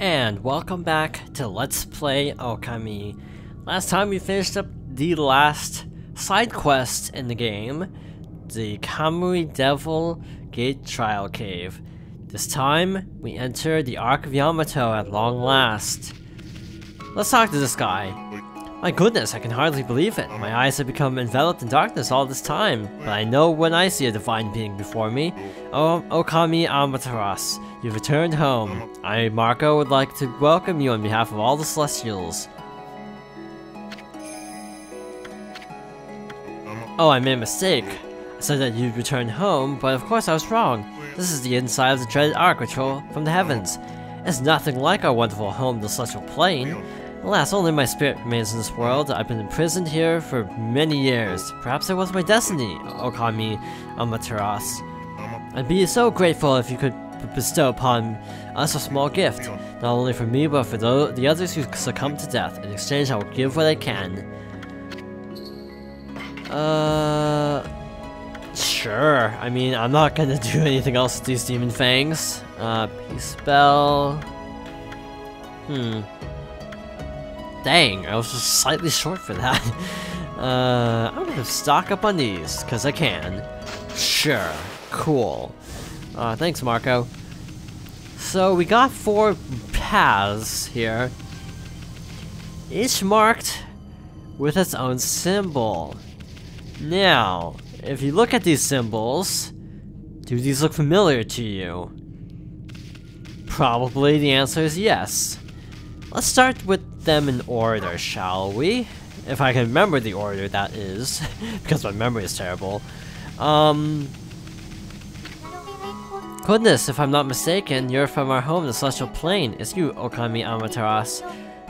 And welcome back to Let's Play Okami. Last time we finished up the last side quest in the game, the Kamui Devil Gate Trial Cave. This time, we enter the Ark of Yamato at long last. Let's talk to this guy. My goodness, I can hardly believe it. My eyes have become enveloped in darkness all this time, but I know when I see a divine being before me. Oh, Okami Amaterasu, you've returned home. I, Marco, would like to welcome you on behalf of all the Celestials. Oh, I made a mistake. I said that you'd return home, but of course I was wrong. This is the inside of the dreaded Ark ritual from the heavens. It's nothing like our wonderful home, the Celestial Plane. Alas, only my spirit remains in this world. I've been imprisoned here for many years. Perhaps it was my destiny, Okami Amaterasu. I'd be so grateful if you could bestow upon us a small gift, not only for me, but for the others who succumbed to death. In exchange, I will give what I can. Sure. I mean, I'm not gonna do anything else with these demon fangs. Peace spell. Dang, I was just slightly short for that. I'm gonna stock up on these, because I can. Sure. Cool. Thanks, Marco. So, we got 4 paths here, each marked with its own symbol. Now, if you look at these symbols, do these look familiar to you? Probably the answer is yes. Let's start with them in order, shall we? If I can remember the order, that is, because my memory is terrible. Goodness, if I'm not mistaken, you're from our home, the Celestial Plane. It's you, Okami Amaterasu.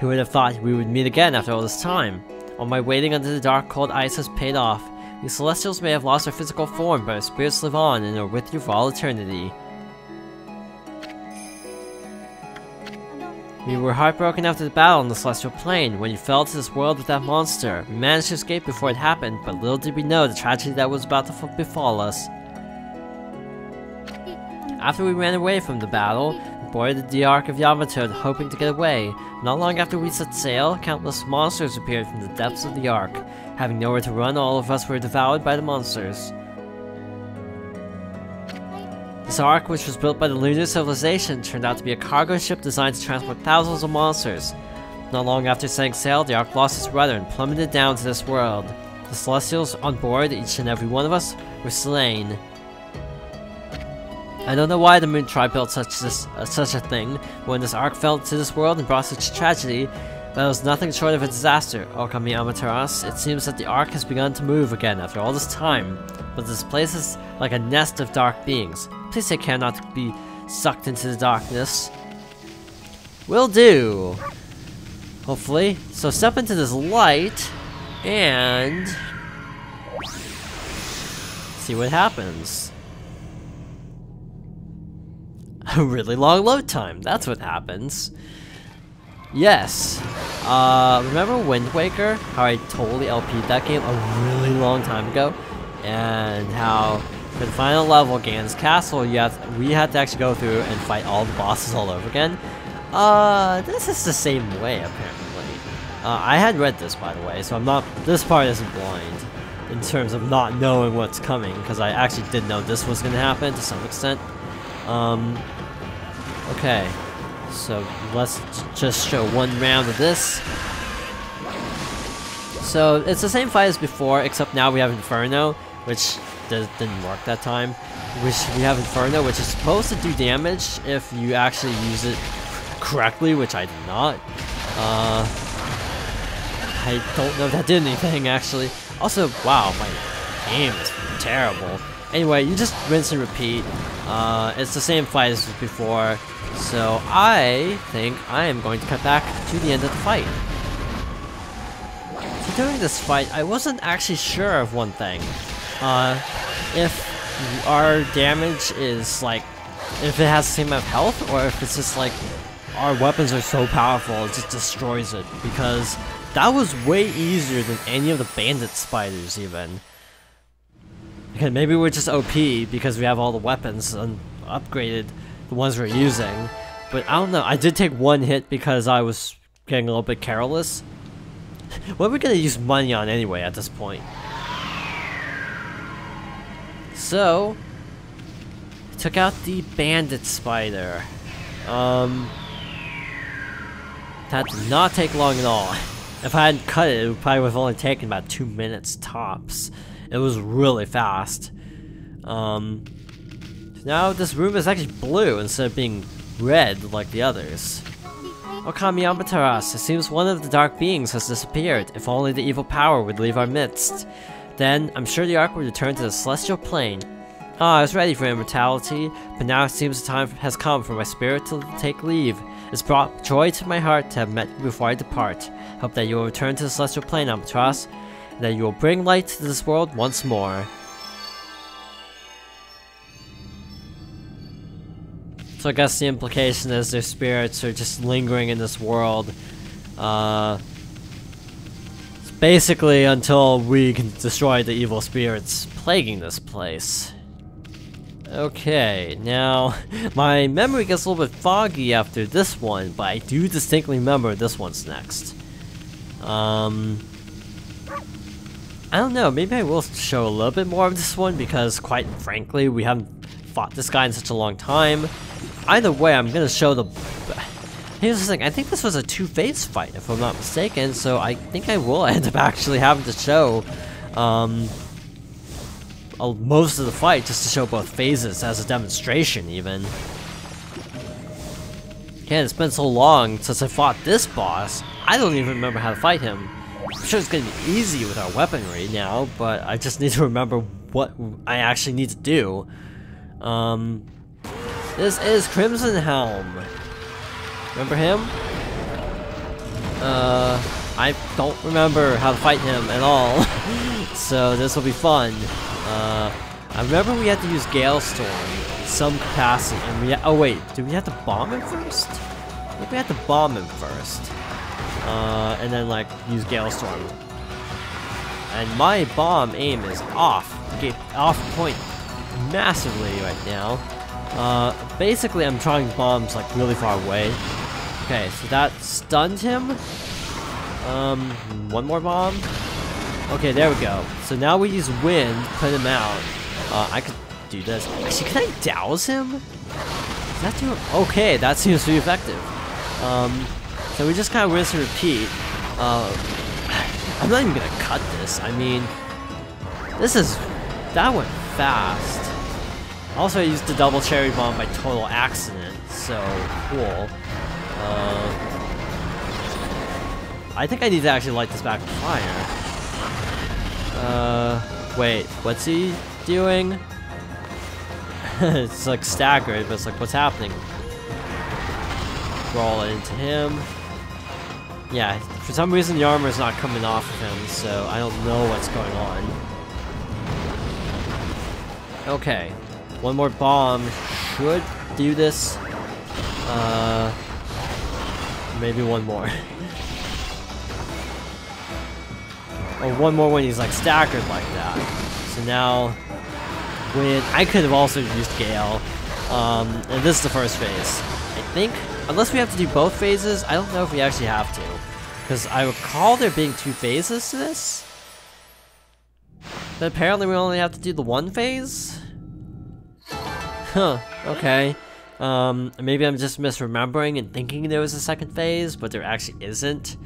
Who would have thought we would meet again after all this time? All my waiting under the dark, cold ice has paid off. We Celestials may have lost our physical form, but our spirits live on and are with you for all eternity. We were heartbroken after the battle on the Celestial Plane, when you fell to this world with that monster. We managed to escape before it happened, but little did we know the tragedy that was about to befall us. After we ran away from the battle, we boarded the Ark of Yamato, hoping to get away. Not long after we set sail, countless monsters appeared from the depths of the Ark. Having nowhere to run, all of us were devoured by the monsters. This Ark, which was built by the lunar civilization, turned out to be a cargo ship designed to transport thousands of monsters. Not long after setting sail, the Ark lost its rudder and plummeted down to this world. The Celestials on board, each and every one of us, were slain. I don't know why the Moon Tribe built such a thing, when this Ark fell to this world and brought such tragedy, but it was nothing short of a disaster, Okami Amaterasu. It seems that the Ark has begun to move again after all this time, but this place is like a nest of dark beings. Please take care not to be sucked into the darkness. Will do! Hopefully. So step into this light, and see what happens. A really long load time, that's what happens. Yes. Remember Wind Waker? How I totally LP'd that game a really long time ago? And how for the final level, Gan's Castle, we had to actually go through and fight all the bosses all over again. This is the same way, apparently. I had read this, by the way, so this part isn't blind in terms of not knowing what's coming, because I actually did know this was going to happen to some extent. Okay, so let's just show one round of this. So it's the same fight as before, except now we have Inferno, which didn't work that time. We have Inferno, which is supposed to do damage if you actually use it correctly, which I did not. I don't know if that did anything, actually. Also, wow, my aim is terrible. Anyway, you just rinse and repeat. It's the same fight as before, so I think I am going to cut back to the end of the fight. So during this fight, I wasn't actually sure of one thing. If our damage is like, if it has the same amount of health, or if it's just like, our weapons are so powerful, it just destroys it, because that was way easier than any of the bandit spiders even. Okay, maybe we're just OP because we have all the weapons and upgraded the ones we're using. But I don't know, I did take one hit because I was getting a little bit careless. What are we gonna use money on anyway at this point? So, took out the bandit spider. That did not take long at all. If I hadn't cut it, it would probably have only taken about 2 minutes tops. It was really fast. Now this room is actually blue instead of being red like the others. Ark of Yamato, it seems one of the dark beings has disappeared. If only the evil power would leave our midst. Then, I'm sure the Ark would return to the celestial plane. I was ready for immortality, but now it seems the time has come for my spirit to take leave. It's brought joy to my heart to have met you before I depart. Hope that you will return to the celestial plane, Albatross, and that you will bring light to this world once more. So I guess the implication is their spirits are just lingering in this world. Basically until we can destroy the evil spirits plaguing this place. Okay, now my memory gets a little bit foggy after this one, but I do distinctly remember this one's next. I don't know, maybe I will show a little bit more of this one because quite frankly we haven't fought this guy in such a long time. Either way, I'm gonna show the... Here's the thing, I think this was a two-phase fight if I'm not mistaken, so I think I will end up actually having to show most of the fight just to show both phases as a demonstration even. Again, it's been so long since I fought this boss, I don't even remember how to fight him. I'm sure it's gonna be easy with our weaponry now, but I just need to remember what I actually need to do. This is Crimson Helm. Remember him? I don't remember how to fight him at all, so this will be fun. I remember we had to use Galestorm in some capacity, and oh wait, did we have to bomb him first? I think we had to bomb him first, and then like use Galestorm. And my bomb aim is off point massively right now. Basically I'm throwing bombs like really far away. Okay, so that stunned him. One more bomb. Okay, there we go. So now we use wind to put him out. I could do this. Actually, can I douse him? Does that do it? Okay, that seems to be effective. So we just kind of rinse and repeat. I'm not even gonna cut this. I mean, that went fast. Also, I used the double cherry bomb by total accident, so cool. I think I need to actually light this back on fire. Wait, what's he doing? It's like staggered, but it's like, what's happening? Roll it into him. Yeah, for some reason the armor is not coming off of him, so I don't know what's going on. Okay. One more bomb should do this. Maybe one more. Or one more when he's like staggered like that. So now, when I could have also used Gale. And this is the first phase. I think, unless we have to do both phases, I don't know if we actually have to. Because I recall there being 2 phases to this. But apparently we only have to do the 1 phase? Huh, okay. Maybe I'm just misremembering and thinking there was a 2nd phase, but there actually isn't.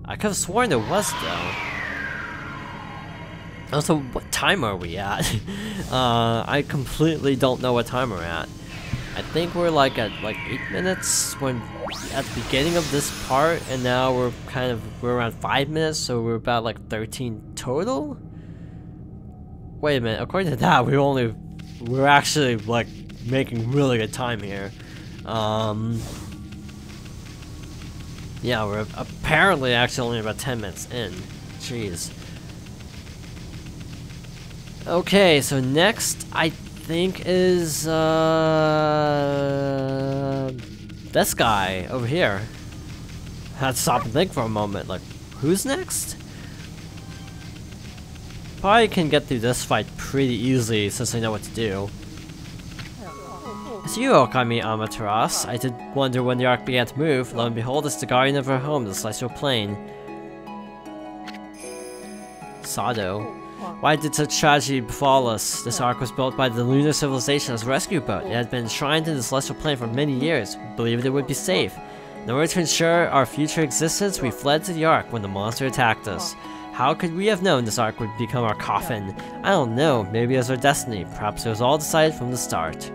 I could have sworn there was, though. Also, what time are we at? I completely don't know what time we're at. I think we're like at like 8 minutes when at the beginning of this part, and now we're around 5 minutes, so we're about like 13 total? Wait a minute, according to that, we're actually like making really good time here. Yeah, we're apparently actually only about 10 minutes in. Jeez. Okay, so next I think is this guy over here. I had to stop and think for a moment, like, who's next? Probably can get through this fight pretty easily since I know what to do. It's you, Okami Amaterasu. I did wonder when the Ark began to move. Lo and behold, it's the guardian of our home, the Celestial Plane. Sado. Why did such tragedy befall us? This Ark was built by the lunar civilization as a rescue boat. It had been enshrined in the Celestial Plane for many years. We believed it would be safe. In order to ensure our future existence, we fled to the Ark when the monster attacked us. How could we have known this Ark would become our coffin? I don't know, maybe it was our destiny. Perhaps it was all decided from the start.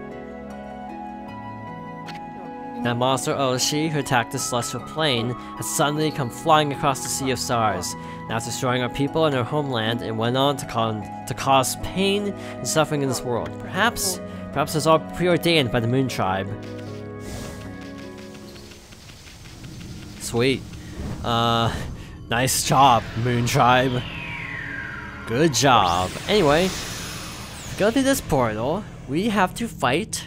That monster Oshi, who attacked the Celestial Plane, had suddenly come flying across the Sea of Stars. And after destroying our people and our homeland, it went on to cause pain and suffering in this world. Perhaps it was all preordained by the Moon Tribe. Sweet. Nice job, Moon Tribe. Good job. Anyway, to go through this portal, we have to fight.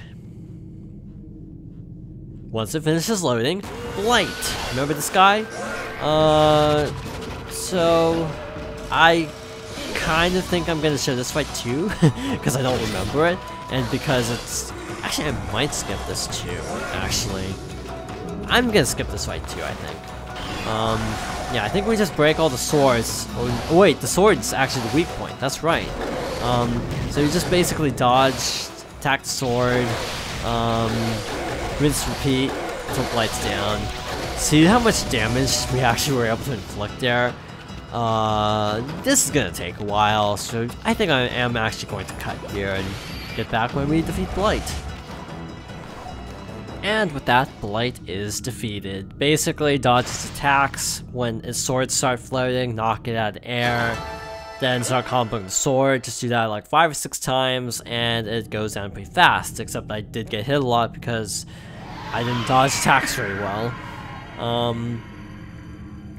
Once it finishes loading, Blight. Remember this guy? So I kind of think I'm gonna show this fight too, because I don't remember it, and because it's actually I might skip this too. Actually, I'm gonna skip this fight too. I think. Yeah, I think we just break all the swords. Oh wait, the sword's actually the weak point. That's right. So you just basically dodge, attack the sword, rinse, repeat until Blight's down. See how much damage we actually were able to inflict there? This is gonna take a while, so I think I am actually going to cut here and get back when we defeat Blight. And with that, Blight is defeated. Basically, dodges attacks when its swords start floating, knock it out of the air, then start comboing the sword. Just do that like 5 or 6 times, and it goes down pretty fast. Except I did get hit a lot because I didn't dodge attacks very well.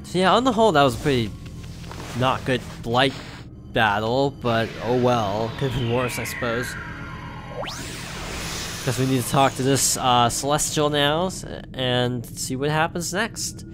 So yeah, on the whole, that was a pretty not good Blight battle, but oh well. Could have been worse, I suppose. Because we need to talk to this Celestial now and see what happens next.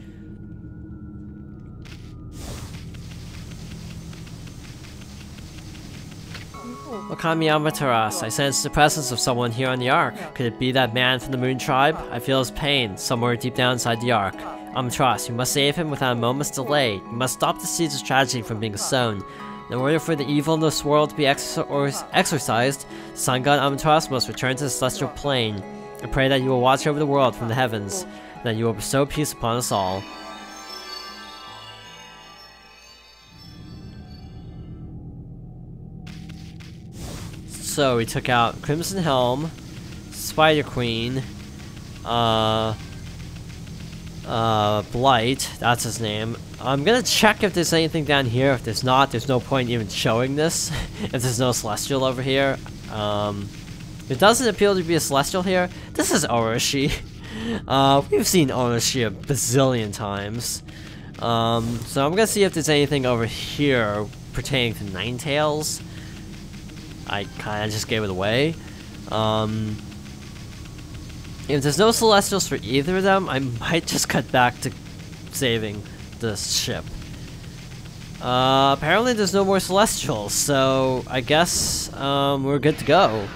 Okami Amaterasu, I sense the presence of someone here on the Ark. Could it be that man from the Moon Tribe? I feel his pain, somewhere deep down inside the Ark. Amaterasu, you must save him without a moment's delay. You must stop the seeds of tragedy from being sown. In order for the evil in this world to be exorcised, Sun God Amaterasu must return to the Celestial Plane. I pray that you will watch over the world from the heavens, and that you will bestow peace upon us all. So we took out Crimson Helm, Spider Queen, Blight, that's his name. I'm gonna check if there's anything down here. If there's not, there's no point even showing this. If there's no Celestial over here. It doesn't appear to be a Celestial here. This is Orochi. We've seen Orochi a bazillion times. So I'm gonna see if there's anything over here pertaining to Ninetales. I kinda just gave it away. If there's no Celestials for either of them, I might just cut back to saving this ship. Apparently there's no more Celestials, so I guess we're good to go.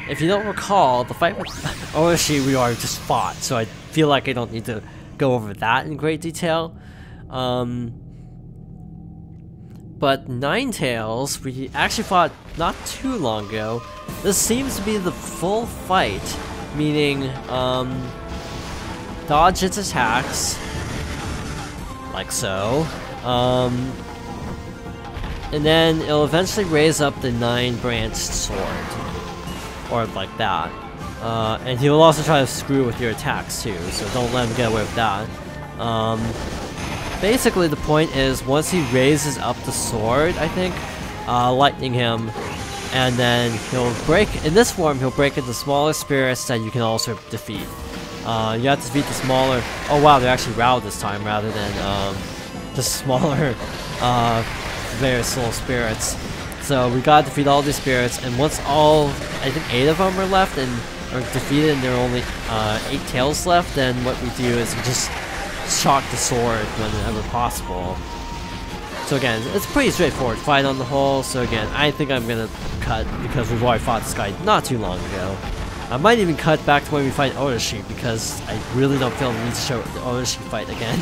If you don't recall, the fight with Orochi we already just fought, so I feel like I don't need to go over that in great detail. But Ninetales, we actually fought not too long ago. This seems to be the full fight, meaning dodge its attacks, like so, and then it'll eventually raise up the 9-branched sword, or like that, and he will also try to screw with your attacks too, so don't let him get away with that. Basically the point is, once he raises up the sword, I think, lightning him, and then he'll break, in this form, he'll break into smaller spirits that you can also defeat. You have to defeat the smaller, oh wow, they're actually routed this time rather than just smaller, very slow spirits. So we gotta defeat all these spirits, and once all, I think 8 of them are left and are defeated and there are only 8 tails left, then what we do is we just shock the sword whenever possible. So again, it's a pretty straightforward fight on the whole, so again, I think I'm gonna cut because we've already fought this guy not too long ago. I might even cut back to when we fight Orochi, because I really don't feel the need to show the Orochi fight again.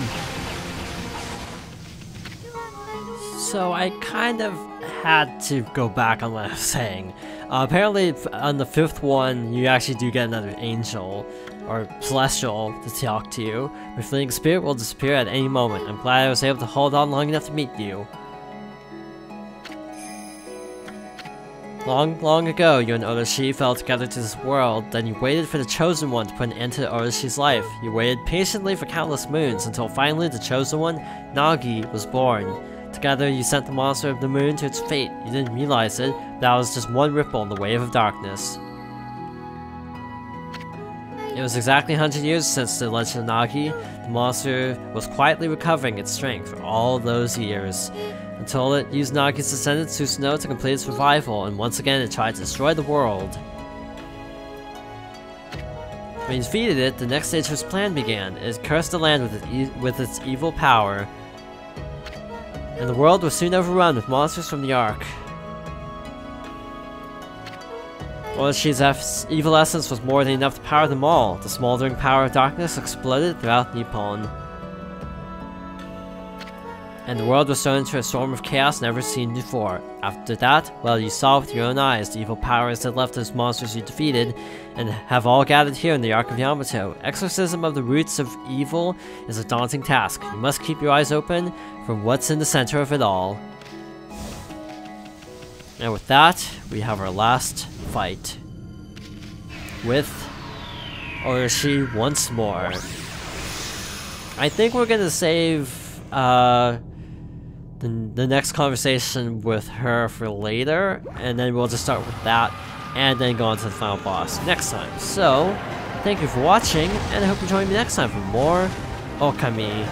So I kind of had to go back on what I was saying. Apparently on the 5th one, you actually do get another angel, or celestial, to talk to you. Your fleeting spirit will disappear at any moment. I'm glad I was able to hold on long enough to meet you. Long ago, you and Orochi fell together to this world, then you waited for the Chosen One to put an end to Oroshi's life. You waited patiently for countless moons, until finally the Chosen One, Nagi, was born. Together, you sent the monster of the moon to its fate. You didn't realize it, but that was just one ripple in the wave of darkness. It was exactly 100 years since the legend of Nagi. The monster was quietly recovering its strength for all those years, until it used Nagi's descendant Susanoo to complete its revival, and once again it tried to destroy the world. When you defeated it, the next stage of its plan began. It cursed the land with its evil power, and the world was soon overrun with monsters from the Ark. Oroshi's evil essence was more than enough to power them all. The smoldering power of darkness exploded throughout Nippon, and the world was thrown into a storm of chaos never seen before. After that, well, you saw with your own eyes the evil powers that left those monsters you defeated, and have all gathered here in the Ark of Yamato. Exorcism of the roots of evil is a daunting task. You must keep your eyes open for what's in the center of it all. And with that, we have our last fight with Orochi once more. I think we're gonna save the next conversation with her for later, and then we'll just start with that, and then go on to the final boss next time. So, thank you for watching, and I hope you join me next time for more Okami.